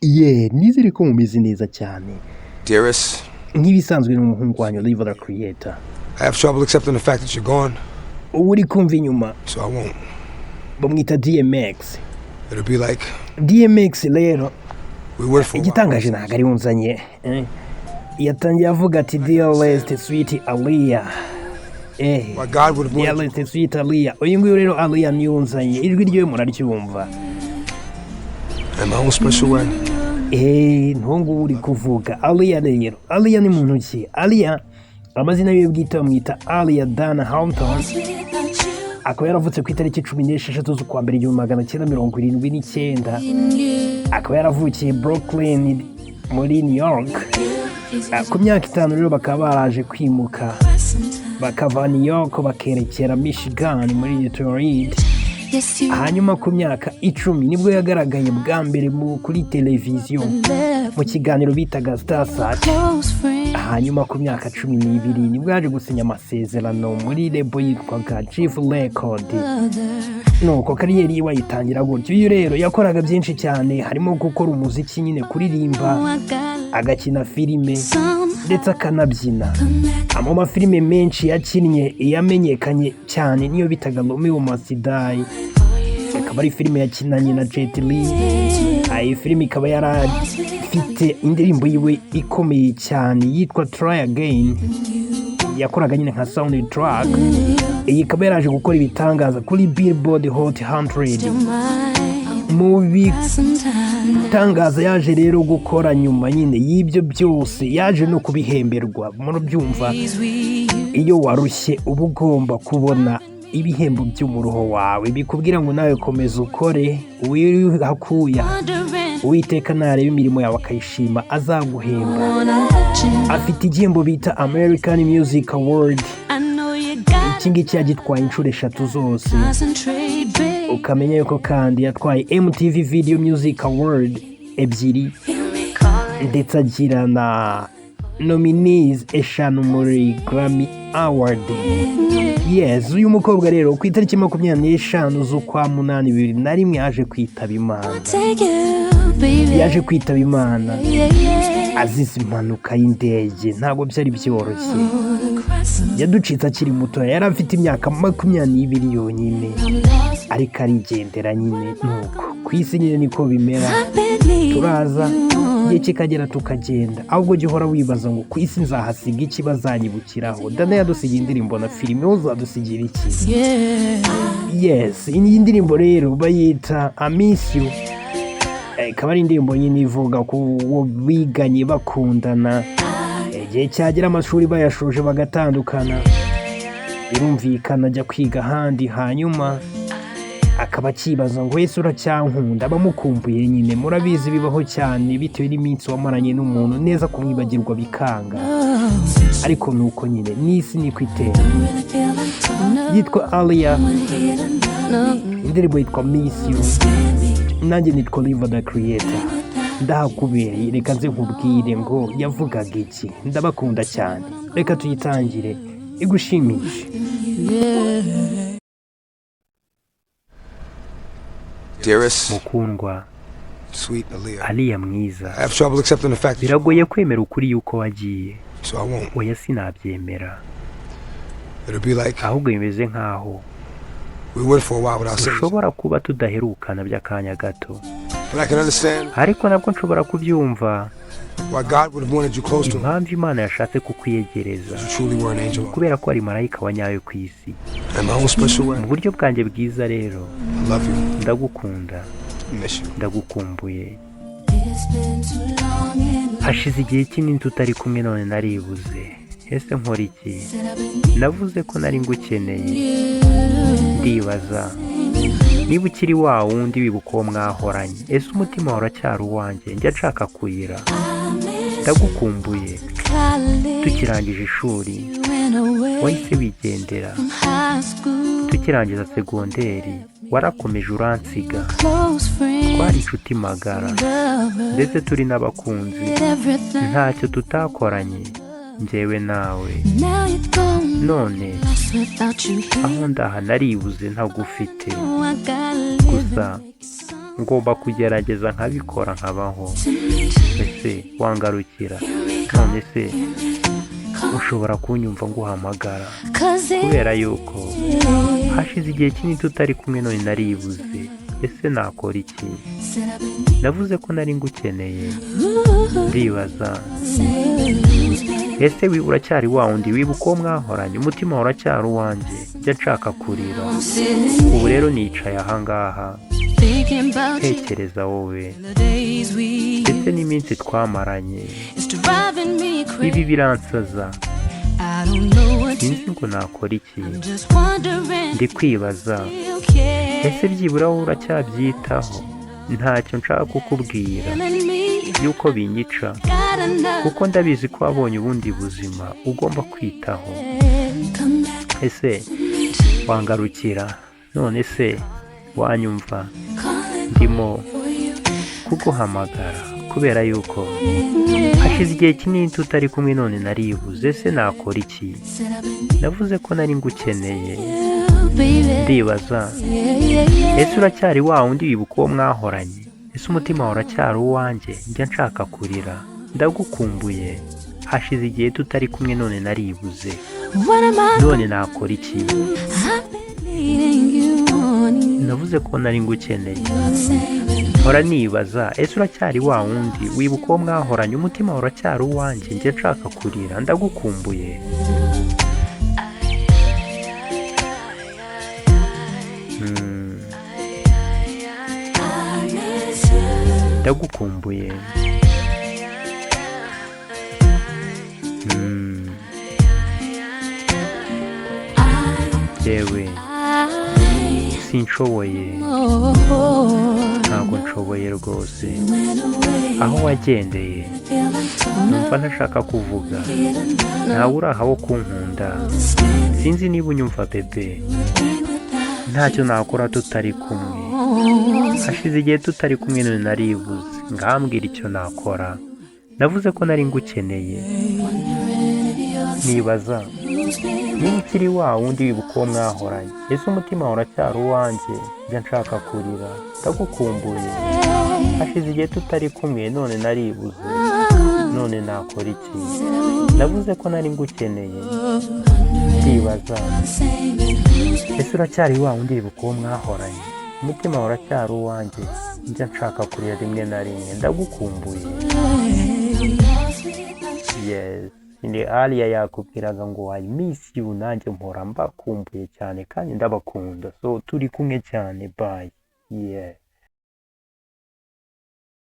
nizere ko mumeze neza cyane. Dearest, Nk'ibisanzwe n'umuhungu wanyu Live the Creator. I have trouble accepting the fact that you're gone, Ubu uri kumva inyuma so I won't. bamwita DMX. It'll be like DMX rero we were for a while. igitangaje ntabwo ari wunzanye. Yatangiye avuga ati dearest sweet Aaliyah. My God would have wanted you. Dearest sweet Aaliyah. Uyu nguyu rero Aaliyah niyunzanye. Ijwi ryo muraryumva. In my own special way. Ntungu uri kuvuga Aaliyah rero. Aaliyah ni muntu ki? Aaliyah amazina ye bwite bamwita Aaliyah Dana Hampton. Akaba yaravutse ku itariki 16 z'ukwa mbere 1979. Akaba yaravukiye Brooklyn muri New York. Ku myaka 5 rero bakaba baraje kwimuka bakava New York bakerekera Michigan muri Detroit. Hanyuma ku myaka 10 nibwo yagaragaye bwa mbere kuri televiziyo mu kiganiro bitaga Star Search. Hanyuma ku myaka 12 nibwo yaje gusinya amasezerano muri label yitwaga Chief Record. Nuko kariyeri yiwe yitangira gutyo. Uyu rero yakoraga byinshi cyane, harimo gukora umuziki nyine, kuririmba, agakina filime ndetse akanabyina. Mu mafilime menshi yakinnye yamenyekanye cyane niyo bitaga Romeo Must Die. Akaba ari filime yakinanye na Jet Li. Iyi filime ikaba yarafite indirimbo yiwe ikomeye cyane yitwa Try Again, yakoraga nyine nka soundtrack. Iyi ikaba yaraje gukora ibitangaza kuri Billboard Hot 100. Mu bitangaza yaje rero gukora nyuma nyine y'ibyo byose yaje no kubihemberwa. Murabyumva, iyo warushye uba ugomba kubona ibihembo by'umuruho wawe bikubwira ngo nawe komeza ukore, wihakuya Uwiteka nareba imirimo yawe akayishima azaguhemba. Afite igihembo bita American Music Award. Iki ngiki yagitwaye inshuro 3 zose. Ukamenya yuko kandi yatwaye MTV Video Music Award 2 ndetse agira na nominees 5 muri Grammy Award. Uyu mukobwa rero ku itariki 25 z'ukwa 8 2001 yaje kwitaba Imana. Azize impanuka y'indege, ntabwo byari byoroshye. Yaducitse akiri muto, yari afite imyaka 20 yonyine, ariko arigendera nyine. Nuko ku isi nyine niko bimera, turaza igihe kikagera tukagenda. Ahubwo gihora wibaza ngo ku isi nzahasiga iki bazanyibukiraho. Dana yadusigiye indirimbo na filime, uzadusigira iki? Iyi ndirimbo rero bayita I Miss You. Ikaba ari indirimbo nyine ivuga ku biganye bakundana, igihe cyagera amashuri bayashoje bagatandukana, birumvikana ajya kwiga ahandi. Hanyuma akaba akibaza ngo ese uracyankunda? Abamukumbuye nyine, murabizi bibaho cyane bitewe n'iminsi wamaranye n'umuntu, neza kumwibagirwa bikanga. Ariko nuko nyine n'isi niko itera. Yitwa Aaliyah, indirimbo yitwa Miss You. Nanjye nitwa Live the Creator. Ndahakubereye, reka nze nkubwire ngo yavugaga iki. Ndabakunda cyane, reka tuyitangire igushimishe. Dearest, Mukundwa sweet Aaliyah, Aaliyah mwiza, I have trouble accepting the fact that biragoye kwemera ukuri yuko wagiye. so I won't. Oya sinabyemera. It'll be like Ahubwo bimeze nkaho we went for a while without saying. ushobora kuba tudaherukana by'akanya gato. But I can understand Ariko nabwo nshobora kubyumva why God would have wanted you close to him. impamvu Imana yashatse kukwiyegereza, You truly were an angel. kubera ko ari marayika wa nyayo ku isi. In my own special way. Mu buryo bwanjye bwiza rero, I love you. ndagukunda, I miss you. ndagukumbuye. Hashize igihe kinini tutari kumwe, none naribuze. Ese nkora iki? Navuze ko nari ngukeneye. Ndibaza niba ukiri wa wundi wibuka uwo mwahoranye. Ese umutima uracyari uwanjye? Njya nshaka kuyira. Ndagukumbuye. Tukirangije ishuri wahise wigendera. Tukirangiza segonderi warakomeje uransiga. Twari inshuti magara ndetse turi n'abakunzi, ntacyo tutakoranye njyewe nawe. None aho ndaha naribuze ntagufite. Gusa ngomba kugerageza nkabikora nkabaho. Ese wangarukira? None se ushobora kunyumva nguhamagara kubera yuko hashize igihe kinini tutari kumwe none naribuze. Ese nakora iki? Navuze ko nari ngukeneye, ndibaza ese uracyari wa wundi wibuka uwo mwahoranye, umutima uracyari uwanjye, njya nshaka kurira. Ubu rero nicaye ahangaha tekereza wowe ndetse n'iminsi twamaranye, ibi biransaza, sinzi ngo nakora iki. Ndi kwibaza ese byibura wowe uracyabyitaho? Ntacyo nshaka kukubwira yuko binyica, kuko ndabizi ko wabonye ubundi buzima ugomba kwitaho. Ese wangarukira? None se wanyumva? Ndimo kuguhamagara kubera yuko hashize igihe kinini tutari kumwe none naribuze. Ese nakora iki? Navuze ko nari ngukeneye, ndibaza ese uracyari wa wundi wibuka uwo mwahoranye? Ese umutima wawe uracyari uwanjye, njya nshaka kurira. Ndagukumbuye, hashize igihe tutari kumwe none naribuze. None nakora iki? Navuze ko nari ngukeneye, mpora nibaza ese uracyari wa wundi wibuka uwo mwahoranye, umutima wawe uracyari uwanjye, njya nshaka kurira. Ndagukumbuye. Ndagukumbuye. Yewe sinshoboye, ntabwo nshoboye rwose. Aho wagendeye numva ntashaka kuvuga, ntawe uri aha wo kunkunda. Sinzi niba unyumva bebe, ntacyo nakora tutari kumwe. Hashize igihe tutari kumwe none naribuze, ngambwira icyo nakora. Navuze ko nari ngukeneye, nibaza niba ukiri wa wundi wibuka uwo mwahoranye. Ese umutima wawe uracyari uwanjye, njya nshaka kurira. Ndagukumbuye, hashize igihe tutari kumwe none naribuze. None nakora iki? Navuze ko nari ngukeneye, ndibaza ese uracyari wa wundi wibuka uwo mwahoranye, umutima wawe uracyari uwanjye, njya nshaka kurira rimwe na rimwe. Ndagukumbuye. Yes, ni Aaliyah yakubwiraga ngo I miss you, nanjye mpora mbakumbuye cyane kandi ndabakunda. So turi kumwe cyane, bye. Yeah.